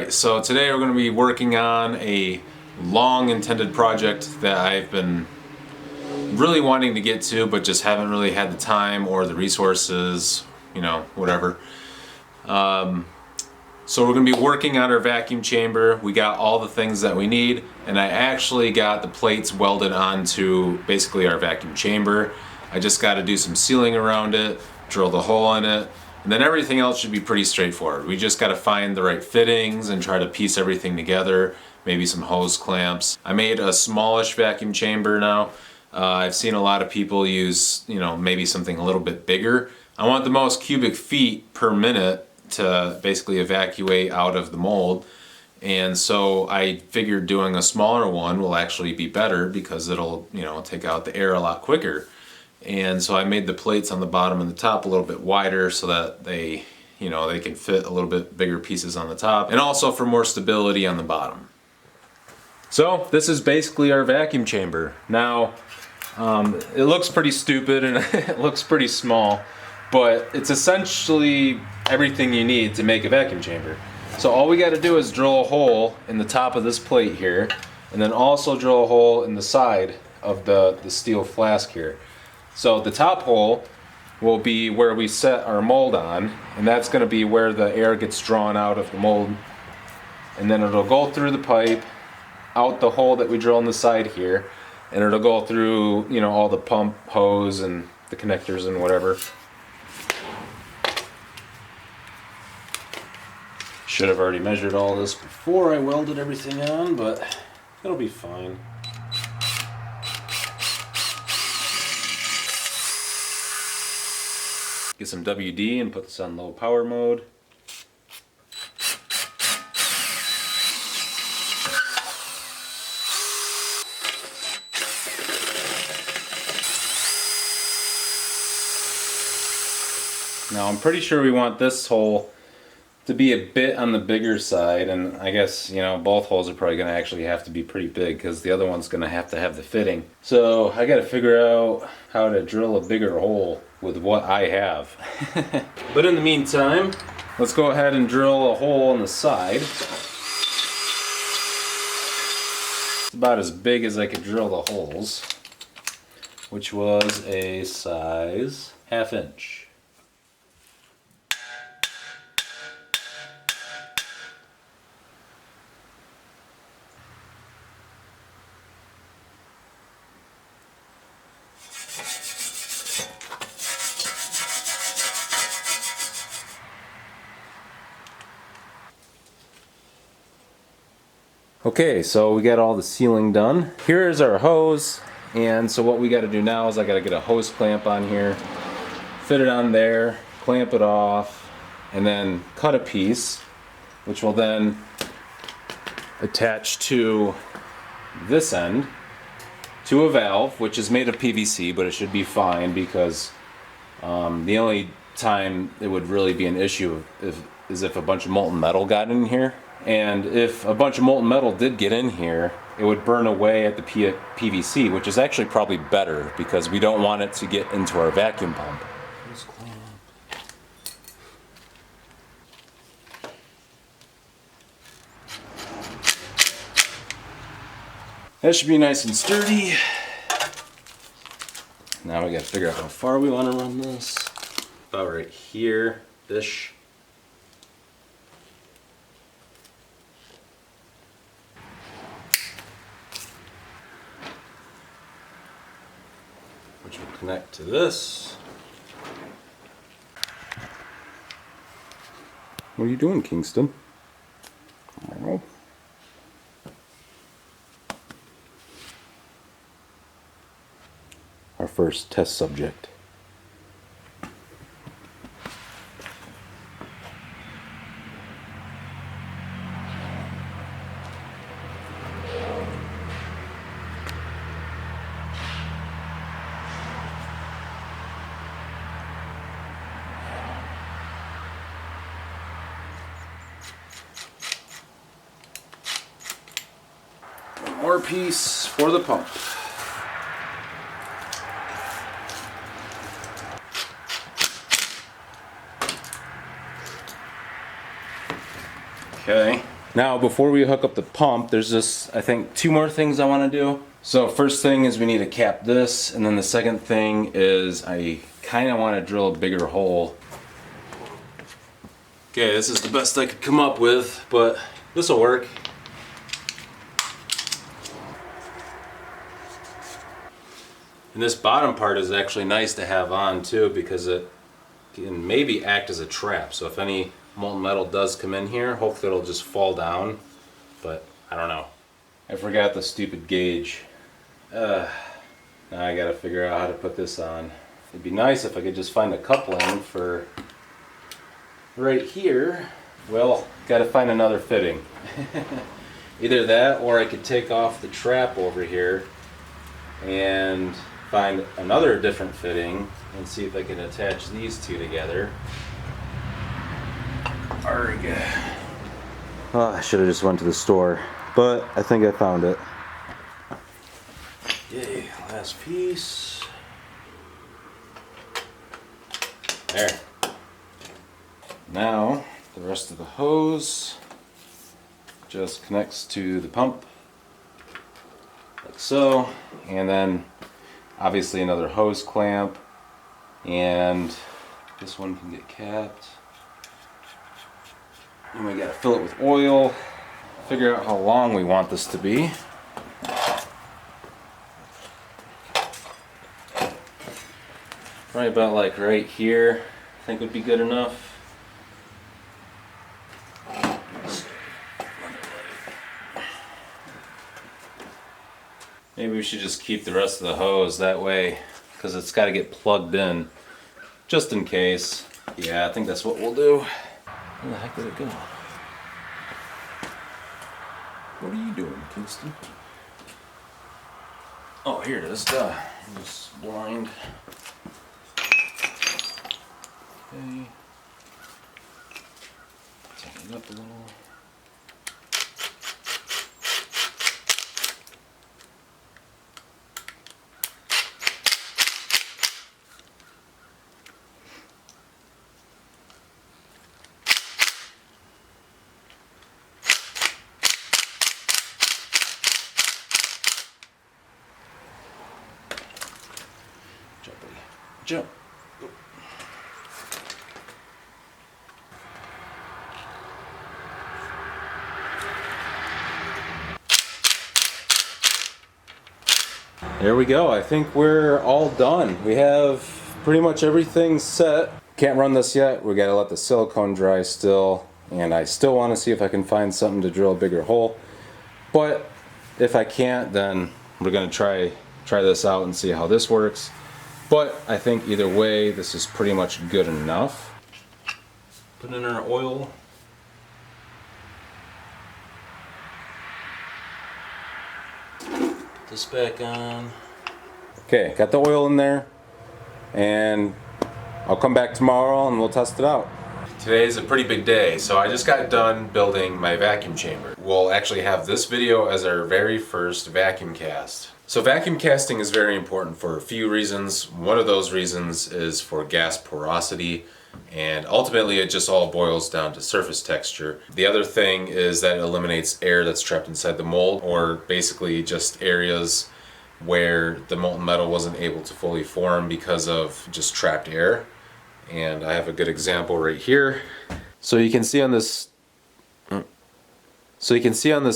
Alright, so today we're going to be working on a long intended project that I've been really wanting to get to, but just haven't really had the time or the resources, you know, whatever. So we're going to be working on our vacuum chamber. We got all the things that we need, and I actually got the plates welded onto basically our vacuum chamber. I just got to do some sealing around it, drill the hole in it, and then everything else should be pretty straightforward. We just got to find the right fittings and try to piece everything together, maybe some hose clamps. I made a smallish vacuum chamber now. I've seen a lot of people use, you know, maybe something a little bit bigger. I want the most cubic feet per minute to basically evacuate out of the mold, and so I figured doing a smaller one will actually be better because it'll, you know, take out the air a lot quicker. And so I made the plates on the bottom and the top a little bit wider so that they, you know, they can fit a little bit bigger pieces on the top, and also for more stability on the bottom. So this is basically our vacuum chamber. Now it looks pretty stupid and it looks pretty small, but it's essentially everything you need to make a vacuum chamber. So all we got to do is drill a hole in the top of this plate here, and then also drill a hole in the side of the steel flask here. So the top hole will be where we set our mold on, and that's going to be where the air gets drawn out of the mold, and then it'll go through the pipe out the hole that we drill on the side here, and it'll go through, you know, all the pump hose and the connectors and whatever. Should have already measured all this before I welded everything on, but it'll be fine. Get some WD and put this on low power mode. Now I'm pretty sure we want this hole to be a bit on the bigger side, and I guess, you know, both holes are probably going to actually have to be pretty big because the other one's going to have the fitting. So I got to figure out how to drill a bigger hole with what I have. But in the meantime, let's go ahead and drill a hole on the side. It's about as big as I could drill the holes, which was a size 1/2 inch. Okay, so we got all the sealing done. Here is our hose, and so what we got to do now is I got to get a hose clamp on here, fit it on there, clamp it off, and then cut a piece, which will then attach to this end to a valve, which is made of PVC, but it should be fine because the only time it would really be an issue is if a bunch of molten metal got in here. And if a bunch of molten metal did get in here, it would burn away at the PVC, which is actually probably better because we don't want it to get into our vacuum pump. That should be nice and sturdy. Now we gotta figure out how far we want to run this. About right here-ish. Which will connect to this. What are you doing, Kingston? Oh. Our first test subject. More piece for the pump. Okay, Now before we hook up the pump, there's just, I think, 2 more things I want to do. So first thing is we need to cap this, and then the second thing is I kind of want to drill a bigger hole. Okay, this is the best I could come up with, but this will work. And this bottom part is actually nice to have on too, because it can maybe act as a trap. So if any molten metal does come in here, hopefully it'll just fall down, but I don't know. I forgot the stupid gauge. Now I gotta figure out how to put this on. It'd be nice if I could just find a coupling for right here. Well, gotta find another fitting. Either that, or I could take off the trap over here and find another different fitting and see if I can attach these two together. Arg. Oh, I should have just went to the store, but I think I found it. Yay, last piece. There. Now, the rest of the hose just connects to the pump, like so, and then obviously another hose clamp, and this one can get capped. And we gotta fill it with oil, figure out how long we want this to be. Probably about like right here, I think would be good enough. Maybe we should just keep the rest of the hose that way, because it's got to get plugged in, just in case. Yeah, I think that's what we'll do. Where the heck did it go? What are you doing, Kingston? Oh, here it is. Duh. I'm just blind. Okay. Tighten it up a little. Jump. There we go. I think we're all done. We have pretty much everything set. Can't run this yet. We gotta let the silicone dry still, and I still want to see if I can find something to drill a bigger hole. But if I can't, then we're gonna try this out and see how this works. But I think either way, this is pretty much good enough. Put in our oil. Put this back on. Okay, got the oil in there, and I'll come back tomorrow and we'll test it out. Today's a pretty big day, so I just got done building my vacuum chamber. We'll actually have this video as our very first vacuum cast. So vacuum casting is very important for a few reasons. One of those reasons is for gas porosity, and ultimately it just all boils down to surface texture. The other thing is that it eliminates air that's trapped inside the mold, or basically just areas where the molten metal wasn't able to fully form because of just trapped air. And I have a good example right here. So you can see on this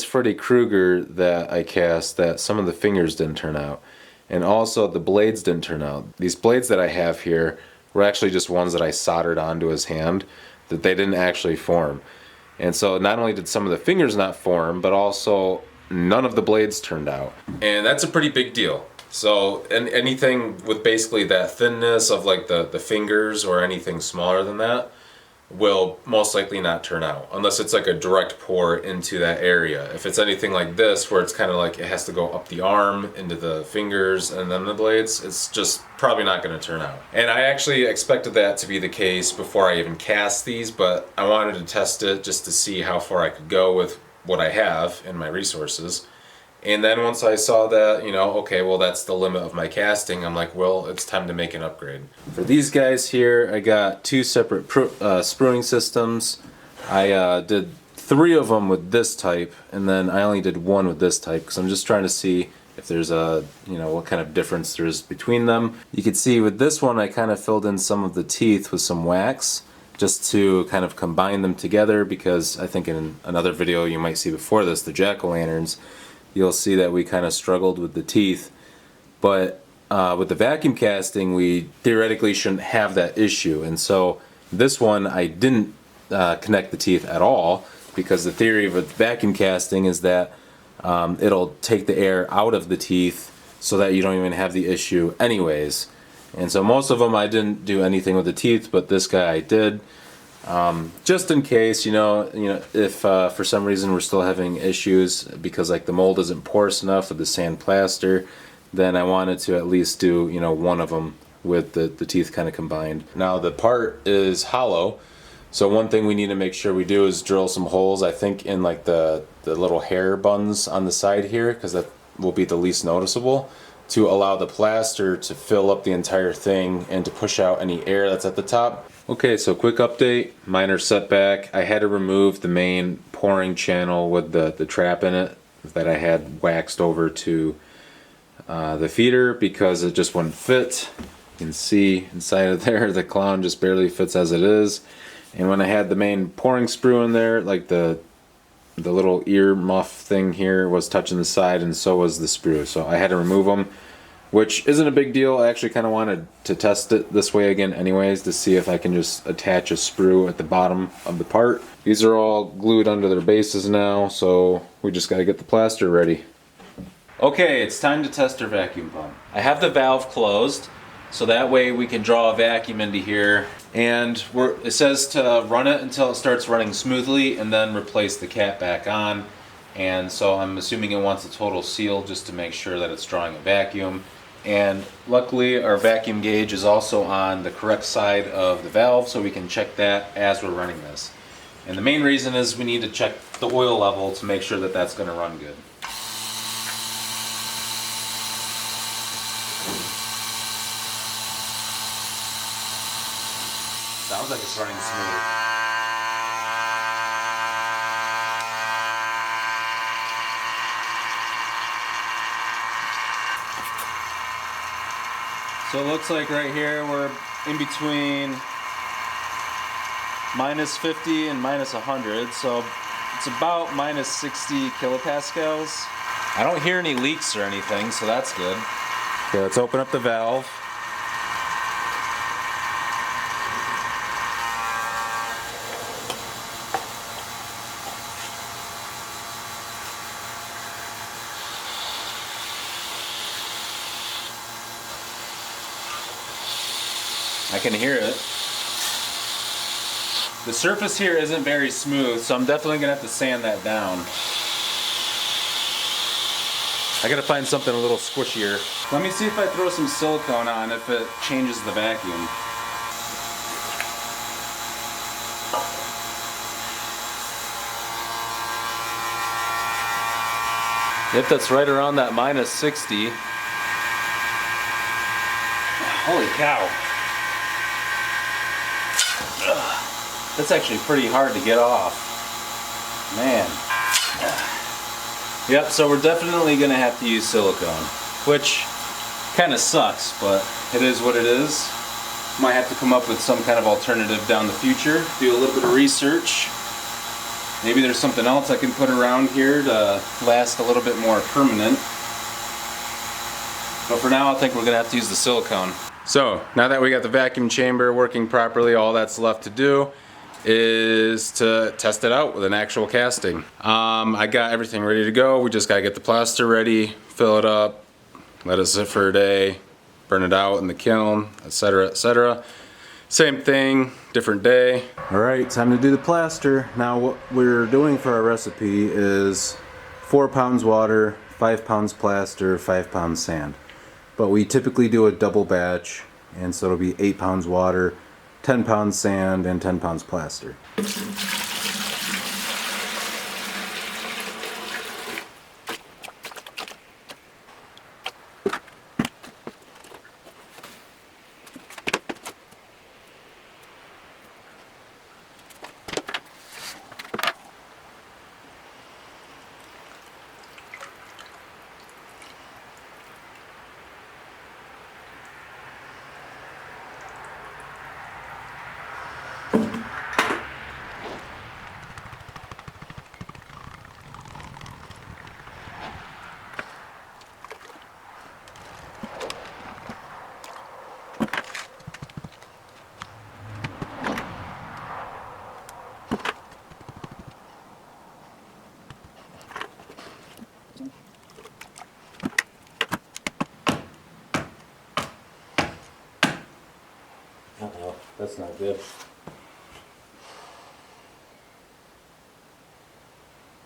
Freddy Krueger that I cast that some of the fingers didn't turn out, and also the blades didn't turn out. These blades that I have here were actually just ones that I soldered onto his hand, that they didn't actually form. And so not only did some of the fingers not form, but also none of the blades turned out. And that's a pretty big deal. So anything with basically that thinness of like the fingers or anything smaller than that will most likely not turn out, unless it's like a direct pour into that area. If it's anything like this, where it's kind of like it has to go up the arm, into the fingers, and then the blades, it's just probably not going to turn out. And I actually expected that to be the case before I even cast these, but I wanted to test it just to see how far I could go with what I have in my resources. And then once I saw that, you know, okay, well that's the limit of my casting, I'm like, well, it's time to make an upgrade. For these guys here, I got two separate spruing systems. I did 3 of them with this type, and then I only did 1 with this type because I'm just trying to see if there's a, you know, what kind of difference there is between them. You can see with this one I kind of filled in some of the teeth with some wax just to kind of combine them together, because I think in another video you might see before this, the jack-o'-lanterns, you'll see that we kind of struggled with the teeth. But with the vacuum casting, we theoretically shouldn't have that issue, and so this one I didn't connect the teeth at all, because the theory of a vacuum casting is that it'll take the air out of the teeth so that you don't even have the issue anyways. And so most of them I didn't do anything with the teeth, but this guy I did. Just in case, you know, if for some reason we're still having issues because like the mold isn't porous enough with the sand plaster, then I wanted to at least do, you know, 1 of them with the teeth kind of combined. Now the part is hollow, so one thing we need to make sure we do is drill some holes, I think in like the little hair buns on the side here, because that will be the least noticeable, to allow the plaster to fill up the entire thing and to push out any air that's at the top. Okay, so quick update, minor setback. I had to remove the main pouring channel with the trap in it that I had waxed over to the feeder because it just wouldn't fit. You can see inside of there the clown just barely fits as it is. And when I had the main pouring sprue in there, like the little ear muff thing here was touching the side, and so was the sprue. So I had to remove them, which isn't a big deal. I actually kind of wanted to test it this way again anyways to see if I can just attach a sprue at the bottom of the part. These are all glued under their bases now, so we just got to get the plaster ready. Okay, it's time to test our vacuum pump. I have the valve closed, so that way we can draw a vacuum into here. And it says to run it until it starts running smoothly and then replace the cap back on. And so I'm assuming it wants a total seal just to make sure that it's drawing a vacuum. And luckily our vacuum gauge is also on the correct side of the valve, so we can check that as we're running this. And the main reason is we need to check the oil level to make sure that that's going to run good. Sounds like it's running smooth. So it looks like right here we're in between minus 50 and minus 100, so it's about minus 60 kilopascals. I don't hear any leaks or anything, so that's good. Okay, let's open up the valve. I can hear it. The surface here isn't very smooth, so I'm definitely gonna have to sand that down. I gotta find something a little squishier. Let me see if I throw some silicone on if it changes the vacuum. Yep, that's right around that minus 60. Holy cow. That's actually pretty hard to get off. Man. Yep, so we're definitely gonna have to use silicone, which kind of sucks, but it is what it is. Might have to come up with some kind of alternative down the future, do a little bit of research. Maybe there's something else I can put around here to last a little bit more permanent. But for now, I think we're gonna have to use the silicone. So, now that we got the vacuum chamber working properly, all that's left to do is to test it out with an actual casting. I got everything ready to go. We just gotta get the plaster ready, fill it up, let it sit for a day, burn it out in the kiln, etc., etc. Same thing, different day. All right, time to do the plaster. Now what we're doing for our recipe is 4 pounds water, 5 pounds plaster, 5 pounds sand. But we typically do a double batch, and so it'll be 8 pounds water, 10 pounds sand, and 10 pounds plaster. That's not good.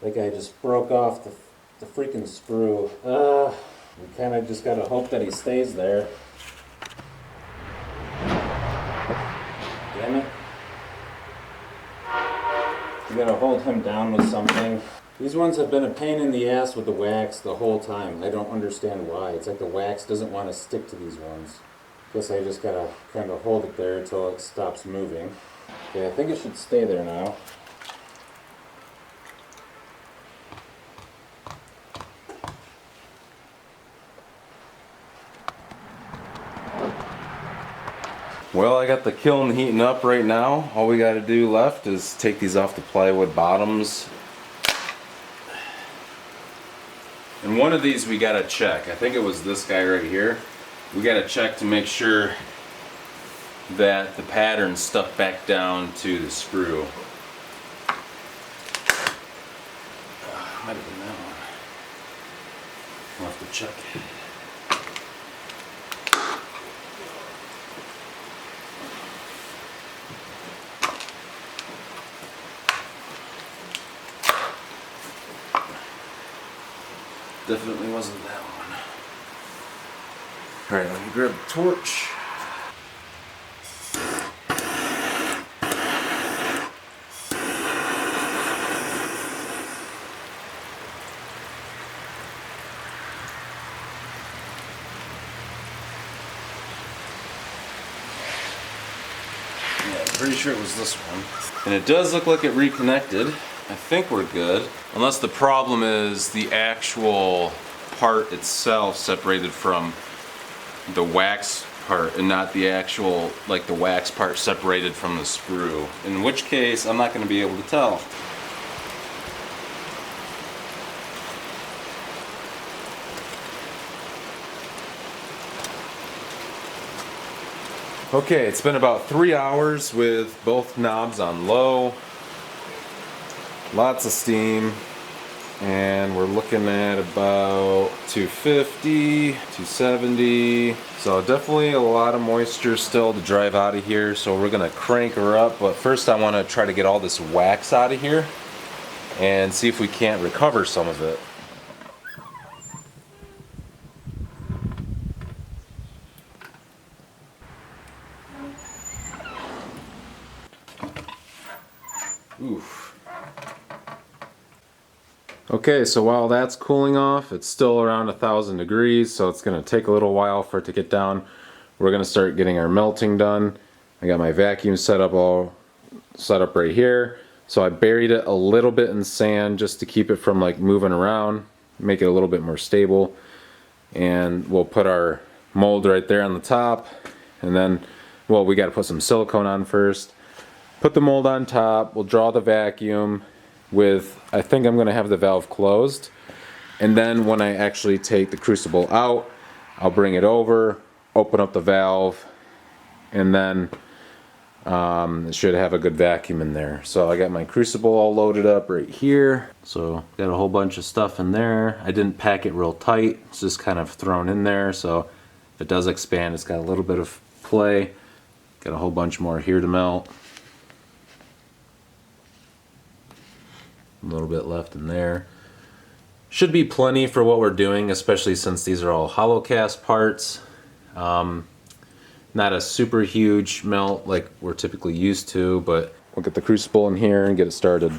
That guy just broke off the freaking screw. We kind of just gotta hope that he stays there. Damn it. You gotta hold him down with something. These ones have been a pain in the ass with the wax the whole time. I don't understand why. It's like the wax doesn't want to stick to these ones. Guess I just gotta kind of hold it there until it stops moving. Okay, I think it should stay there now. Well, I got the kiln heating up right now. All we got to do left is take these off the plywood bottoms. And one of these we got to check. I think it was this guy right here. We got to check to make sure that the pattern's stuck back down to the screw. Might have been that one. We'll have to check. Definitely wasn't that one. Alright, let me grab the torch. Yeah, I'm pretty sure it was this one. And it does look like it reconnected. I think we're good. Unless the problem is the actual part itself separated from the wax part and not the actual, like the wax part separated from the screw. In which case, I'm not going to be able to tell. Okay, it's been about 3 hours with both knobs on low. Lots of steam. And we're looking at about 250, 270. So definitely a lot of moisture still to drive out of here. So we're gonna crank her up. But first I wanna try to get all this wax out of here and see if we can't recover some of it. Oof. Okay, so while that's cooling off, it's still around 1,000 degrees, so it's gonna take a little while for it to get down. We're gonna start getting our melting done. I got my vacuum set up right here. So I buried it a little bit in sand just to keep it from like moving around, make it a little bit more stable. And we'll put our mold right there on the top, and then, well, we gotta put some silicone on first. Put the mold on top, we'll draw the vacuum with, I think I'm gonna have the valve closed, and then when I actually take the crucible out, I'll bring it over, open up the valve, and then it should have a good vacuum in there. So I got my crucible all loaded up right here. So got a whole bunch of stuff in there. I didn't pack it real tight, it's just kind of thrown in there, so if it does expand, it's got a little bit of play. Got a whole bunch more here to melt. A little bit left in there. Should be plenty for what we're doing, especially since these are all hollow cast parts. Not a super huge melt like we're typically used to, but we'll get the crucible in here and get it started.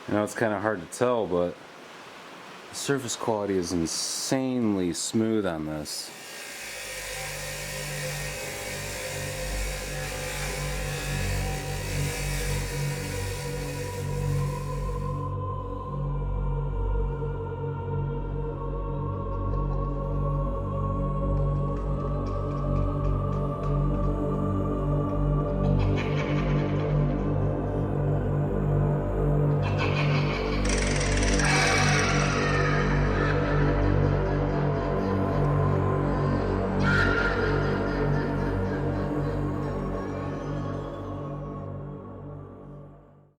I know it's kind of hard to tell, but the surface quality is insanely smooth on this.